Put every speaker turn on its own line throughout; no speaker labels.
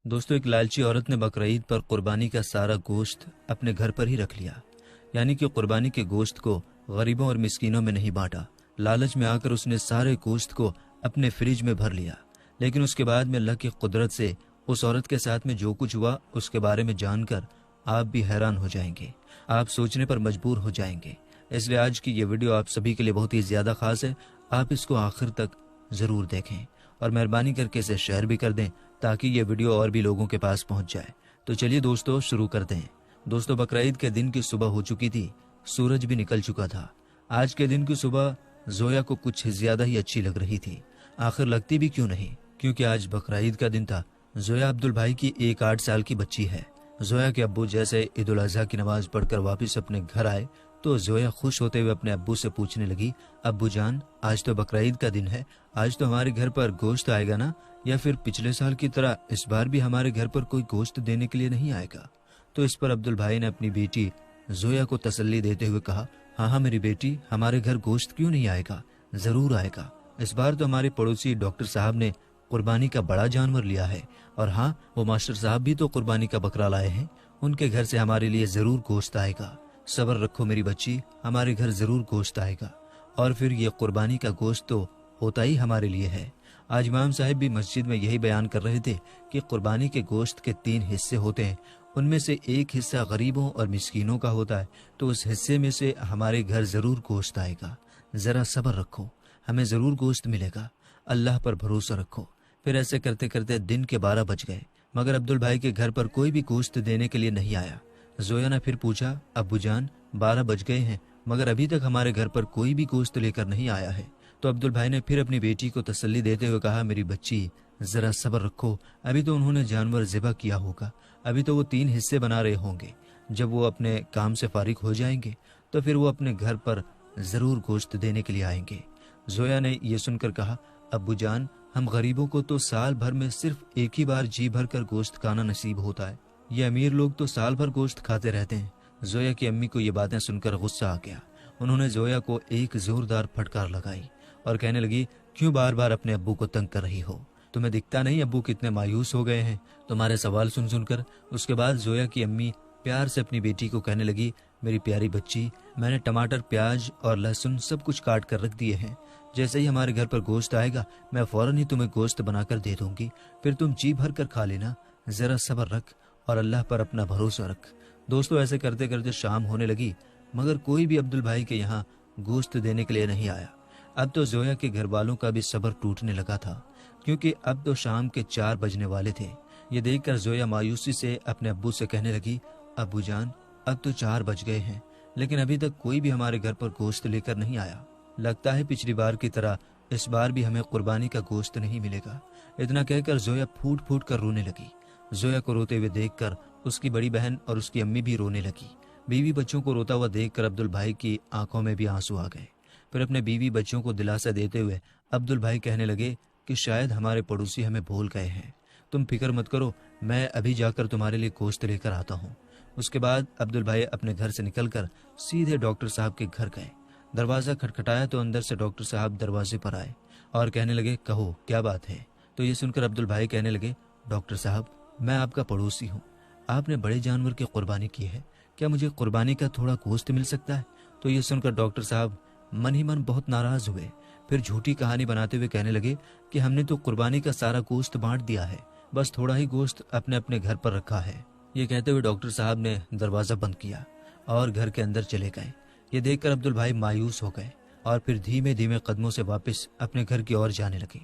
दोस्तों, एक लालची औरत ने बकरीद पर कुर्बानी का सारा गोश्त अपने घर पर ही रख लिया, यानी कि कुर्बानी के गोश्त को गरीबों और मिस्कीनों में नहीं बांटा। लालच में आकर उसने सारे गोश्त को अपने फ्रिज में भर लिया। लेकिन उसके बाद में अल्लाह की कुदरत से उस औरत के साथ में जो कुछ हुआ उसके बारे में जानकर आप भी हैरान हो जाएंगे, आप सोचने पर मजबूर हो जाएंगे। इसलिए आज की ये वीडियो आप सभी के लिए बहुत ही ज्यादा खास है। आप इसको आखिर तक जरूर देखें और मेहरबानी करके इसे शेयर भी कर दें ताकि ये वीडियो और भी लोगों के पास पहुंच जाए। तो चलिए दोस्तों शुरू करते हैं। दोस्तों, बकरीद के दिन की सुबह हो चुकी थी, सूरज भी निकल चुका था। आज के दिन की सुबह जोया को कुछ ज्यादा ही अच्छी लग रही थी। आखिर लगती भी क्यों नहीं, क्योंकि आज बकरीद का दिन था। जोया अब्दुल भाई की एक 8 साल की बच्ची है। जोया के अब्बू जैसे ईद उल अजहा की नमाज पढ़कर वापस अपने घर आए तो जोया खुश होते हुए अपने अब्बू से पूछने लगी, अब्बू जान, आज तो बकरीद का दिन है, आज तो हमारे घर पर गोश्त आएगा ना? या फिर पिछले साल की तरह इस बार भी हमारे घर पर कोई गोश्त देने के लिए नहीं आएगा? तो इस पर अब्दुल भाई ने अपनी बेटी जोया को तसल्ली देते हुए कहा, हाँ मेरी बेटी, हमारे घर गोश्त क्यों नहीं आएगा, जरूर आएगा। इस बार तो हमारे पड़ोसी डॉक्टर साहब ने कुर्बानी का बड़ा जानवर लिया है, और हाँ, वो मास्टर साहब भी तो कुर्बानी का बकरा लाए हैं, उनके घर से हमारे लिए जरूर गोश्त आएगा। सब्र रखो मेरी बच्ची, हमारे घर जरूर गोश्त आएगा। और फिर ये कुर्बानी का गोश्त तो होता ही हमारे लिए है। आज इमाम साहब भी मस्जिद में यही बयान कर रहे थे कि कुर्बानी के गोश्त के 3 हिस्से होते हैं, उनमें से एक हिस्सा गरीबों और मिस्कीनों का होता है, तो उस हिस्से में से हमारे घर जरूर गोश्त आएगा। जरा सब्र रखो, हमें जरूर गोश्त मिलेगा, अल्लाह पर भरोसा रखो। फिर ऐसे करते करते दिन के 12 बज गए, मगर अब्दुल भाई के घर पर कोई भी गोश्त देने के लिए नहीं आया। जोया ने फिर पूछा, अब्बू जान, 12 बज गए हैं मगर अभी तक हमारे घर पर कोई भी गोश्त लेकर नहीं आया है। तो अब्दुल भाई ने फिर अपनी बेटी को तसल्ली देते हुए कहा, मेरी बच्ची, जरा सब्र रखो, अभी तो उन्होंने जानवर ज़िबा किया होगा, अभी तो वो 3 हिस्से बना रहे होंगे। जब वो अपने काम से फारिग हो जाएंगे तो फिर वो अपने घर पर जरूर गोश्त देने के लिए आएंगे। जोया ने यह सुनकर कहा, अब्बू जान, हम गरीबों को तो साल भर में सिर्फ एक ही बार जी भर कर गोश्त खाना नसीब होता है, ये अमीर लोग तो साल भर गोश्त खाते रहते हैं। जोया की अम्मी को ये बातें सुनकर गुस्सा आ गया। उन्होंने जोया को एक जोरदार फटकार लगाई और कहने लगी, क्यों बार बार अपने अब्बू को तंग कर रही हो? तुम्हें दिखता नहीं अब्बू कितने मायूस हो गए हैं तुम्हारे सवाल सुन सुनकर? उसके बाद जोया की अम्मी प्यार से अपनी बेटी को कहने लगी, मेरी प्यारी बच्ची, मैंने टमाटर, प्याज और लहसुन सब कुछ काट कर रख दिए हैं। जैसे ही हमारे घर पर गोश्त आएगा मैं फौरन ही तुम्हें गोश्त बनाकर दे दूंगी, फिर तुम जी भर कर खा लेना। जरा सब्र रख और अल्लाह पर अपना भरोसा रख। दोस्तों, ऐसे करते करते शाम होने लगी, मगर कोई भी अब्दुल भाई के यहाँ गोश्त देने के लिए नहीं आया। अब तो जोया के घर वालों का भी सब्र टूटने लगा था, क्योंकि अब तो शाम के 4 बजने वाले थे। ये देखकर जोया मायूसी से अपने अब्बू से कहने लगी, अब्बू जान, अब तो 4 बज गए हैं, लेकिन अभी तक कोई भी हमारे घर पर गोश्त लेकर नहीं आया। लगता है पिछली बार की तरह इस बार भी हमें कुर्बानी का गोश्त नहीं मिलेगा। इतना कहकर जोया फूट फूट कर रोने लगी। जोया को रोते हुए देखकर उसकी बड़ी बहन और उसकी अम्मी भी रोने लगी। बीवी बच्चों को रोता हुआ देखकर अब्दुल भाई की आंखों में भी आंसू आ गए। फिर अपने बीवी बच्चों को दिलासा देते हुए अब्दुल भाई कहने लगे कि शायद हमारे पड़ोसी हमें भूल गए हैं, तुम फिक्र मत करो, मैं अभी जाकर तुम्हारे लिए गोश्त लेकर आता हूँ। उसके बाद अब्दुल भाई अपने घर से निकलकर सीधे डॉक्टर साहब के घर गए। दरवाजा खटखटाया तो अंदर से डॉक्टर साहब दरवाजे पर आए और कहने लगे, कहो क्या बात है? तो ये सुनकर अब्दुल भाई कहने लगे, डॉक्टर साहब, मैं आपका पड़ोसी हूँ, आपने बड़े जानवर की कुर्बानी की है, क्या मुझे कुर्बानी का थोड़ा गोश्त मिल सकता है? तो ये सुनकर डॉक्टर साहब मन ही मन बहुत नाराज हुए। फिर झूठी कहानी बनाते हुए कहने लगे कि हमने तो कुर्बानी का सारा गोश्त बांट दिया है, बस थोड़ा ही गोश्त अपने अपने घर पर रखा है। ये कहते हुए डॉक्टर साहब ने दरवाजा बंद किया और घर के अंदर चले गए। ये देखकर अब्दुल भाई मायूस हो गए और फिर धीमे धीमे कदमों से वापस अपने घर की ओर जाने लगे।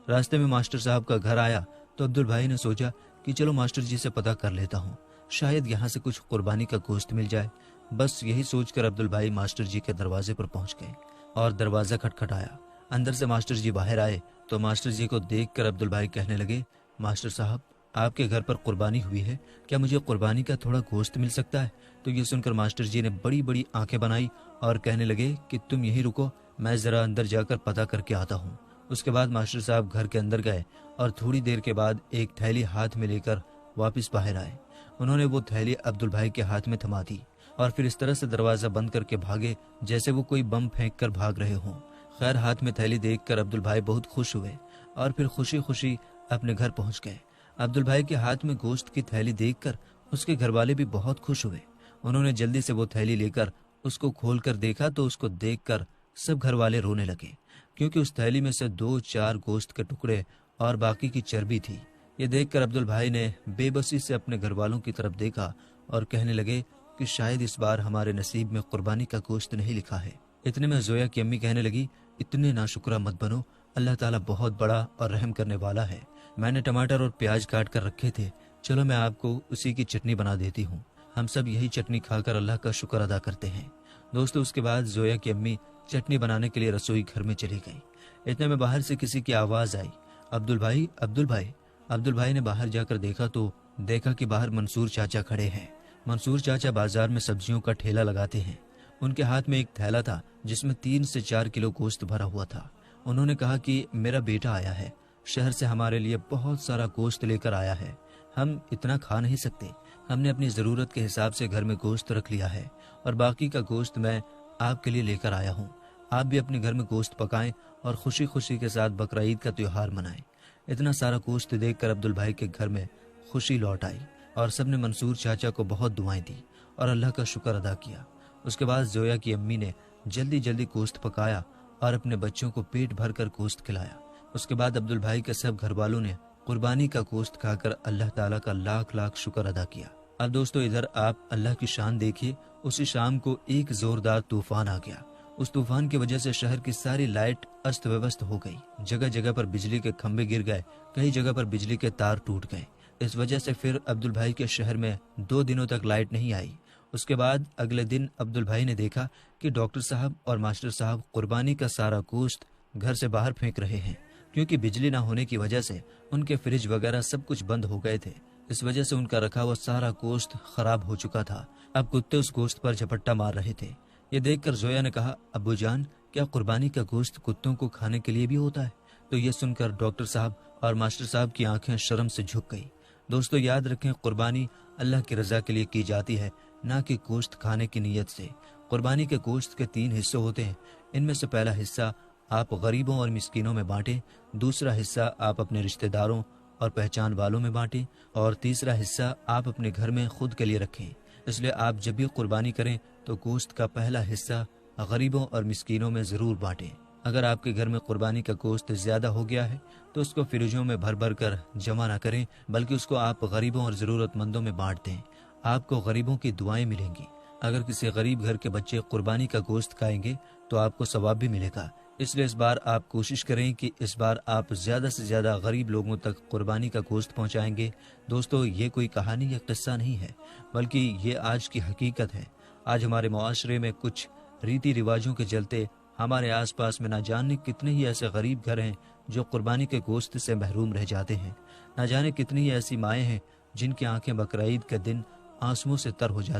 रास्ते में मास्टर साहब का घर आया तो अब्दुल भाई ने सोचा कि चलो मास्टर जी से पता कर लेता हूँ, शायद यहाँ से कुछ कुर्बानी का गोश्त मिल जाए। बस यही सोचकर अब्दुल भाई मास्टर जी के दरवाजे पर पहुंच गए और दरवाजा खटखटाया। अंदर से मास्टर जी बाहर आए तो मास्टर जी को देखकर अब्दुल भाई कहने लगे, मास्टर साहब, आपके घर पर कुर्बानी हुई है, क्या मुझे कुर्बानी का थोड़ा गोश्त मिल सकता है? तो ये सुनकर मास्टर जी ने बड़ी बड़ी आंखें बनाई और कहने लगे कि तुम यहीं रुको, मैं जरा अंदर जाकर पता करके आता हूँ। उसके बाद मास्टर साहब घर के अंदर गए और थोड़ी देर के बाद एक थैली हाथ में लेकर वापस बाहर आए। उन्होंने वो थैली अब्दुल भाई के हाथ में थमा दी और फिर इस तरह से दरवाजा बंद करके भागे जैसे वो कोई बम फेंक कर भाग रहे हों। खैर, हाथ में थैली देखकर अब्दुल भाई बहुत खुश हुए और फिर खुशी खुशी अपने घर पहुंच गए। عبد البھائی کے ہاتھ میں گوشت کی تھیلی دیکھ کر اس کے گھر والے بھی بہت خوش ہوئے۔ انہوں نے جلدی سے وہ تھیلی لے کر اس کو کھول کر دیکھا تو اس کو دیکھ کر سب گھر والے رونے لگے، کیونکہ اس تھیلی میں سے 2-4 گوشت کے ٹکڑے اور باقی کی چربی تھی۔ یہ دیکھ کر عبد البھائی نے بے بسی سے اپنے گھر والوں کی طرف دیکھا اور کہنے لگے کہ شاید اس بار ہمارے نصیب میں قربانی کا گوشت نہیں لکھا ہے۔ اتنے میں زویا کی امی کہنے لگی، اتنے ناشکرہ مت بنو، اللہ تعالیٰ بہت بڑا اور رحم کرنے والا ہے۔ میں نے ٹماٹر اور پیاز کاٹ کر رکھے تھے، چلو میں آپ کو اسی کی چٹنی بنا دیتی ہوں۔ ہم سب یہی چٹنی کھا کر اللہ کا شکر ادا کرتے ہیں۔ دوستو، اس کے بعد زویا کی امی چٹنی بنانے کے لیے رسوئی گھر میں چلی گئی۔ اتنے میں باہر سے کسی کی آواز آئی، عبد البھائی، عبد البھائی۔ عبد البھائی نے باہر جا کر دیکھا کہ باہر منصور چاچا کھڑے ہیں۔ منصور چاچا بازار میں سبزیوں کا ٹھیلا لگاتے ہیں۔ ان کے ہاتھ میں ایک تھیلا تھا جس میں 3 سے 4 کلو گوشت بھرا ہوا تھا۔ انہوں نے کہا کہ میرا بیٹا آیا ہے، شہر سے ہمارے لیے بہت سارا گوشت لے کر آیا ہے، ہم اتنا کھا نہیں سکتے، ہم نے اپنی ضرورت کے حساب سے گھر میں گوشت رکھ لیا ہے اور باقی کا گوشت میں آپ کے لیے لے کر آیا ہوں۔ آپ بھی اپنے گھر میں گوشت پکائیں اور خوشی خوشی کے ساتھ بقرعید کا تہوار منائیں۔ اتنا سارا گوشت دیکھ کر عبد البھائی کے گھر میں خوشی لوٹ آئی اور سب نے منصور چاچا کو بہت دعائیں دی اور اللہ کا شکر ادا کیا۔ اس کے بعد زویا کی امی نے جلدی جلدی گوشت پکایا اور اپنے بچوں کو پیٹ بھر کر گوشت کھلایا۔ اس کے بعد عبد البھائی کے سب گھر والوں نے قربانی کا گوشت کھا کر اللہ تعالیٰ کا لاکھ لاکھ شکر ادا کیا۔ اب دوستو ادھر آپ اللہ کی شان دیکھیے، اسی شام کو ایک زوردار طوفان آ گیا۔ اس طوفان کی وجہ سے شہر کی ساری لائٹ است ویوست ہو گئی، جگہ جگہ پر بجلی کے کھمبے گر گئے، کئی جگہ پر بجلی کے تار ٹوٹ گئے۔ اس وجہ سے پھر عبد البھائی کے شہر میں 2 دنوں تک لائٹ نہیں آئی۔ اس کے بعد اگلے دن عبد البھائی نے دیکھا کہ ڈاکٹر صاحب اور ماسٹر صاحب قربانی کا سارا گوشت گھر سے باہر پھینک رہے ہیں، کیونکہ بجلی نہ ہونے کی وجہ سے ان کے فریج وغیرہ سب کچھ بند ہو گئے تھے۔ اس وجہ سے ان کا رکھا ہوا سارا گوشت خراب ہو چکا تھا۔ اب کتے اس گوشت پر جھپٹا مار رہے تھے۔ یہ دیکھ کر زویا نے کہا، ابو جان، کیا قربانی کا گوشت کتوں کو کھانے کے لیے بھی ہوتا ہے؟ تو یہ سن کر ڈاکٹر صاحب اور ماسٹر صاحب کی آنکھیں شرم سے جھک گئی۔ دوستو یاد رکھیں، قربانی اللہ کی رضا کے لیے کی جاتی ہے، نہ کہ گوشت کھانے کی نیت سے۔ قربانی کے گوشت کے 3 حصے ہوتے ہیں۔ ان میں سے پہلا حصہ آپ غریبوں اور مسکینوں میں بانٹیں، دوسرا حصہ آپ اپنے رشتہ داروں اور پہچان والوں میں بانٹیں، اور تیسرا حصہ آپ اپنے گھر میں خود کے لیے رکھیں۔ اس لیے آپ جب بھی قربانی کریں تو گوشت کا پہلا حصہ غریبوں اور مسکینوں میں ضرور بانٹیں۔ اگر آپ کے گھر میں قربانی کا گوشت زیادہ ہو گیا ہے تو اس کو فریجوں میں بھر بھر کر جمع نہ کریں، بلکہ اس کو آپ غریبوں اور ضرورت مندوں میں بانٹ دیں۔ آپ کو غریبوں کی دعائیں ملیں گی۔ اگر کسی غریب گھر کے بچے قربانی کا گوشت کھائیں گے تو آپ کو ثواب بھی ملے گا۔ اس لیے اس بار آپ کوشش کریں کہ اس بار آپ زیادہ سے زیادہ غریب لوگوں تک قربانی کا گوشت پہنچائیں گے۔ دوستو یہ کوئی کہانی یا قصہ نہیں ہے، بلکہ یہ آج کی حقیقت ہے۔ آج ہمارے معاشرے میں کچھ ریتی رواجوں کے چلتے ہمارے آس پاس میں نہ جانے کتنے ہی ایسے غریب گھر ہیں جو قربانی کے گوشت سے محروم رہ جاتے ہیں۔ نہ جانے کتنی ہی ایسی مائیں ہیں جن کی آنکھیں بقرعید کے دن آنسوؤں سے تر ہو جاتی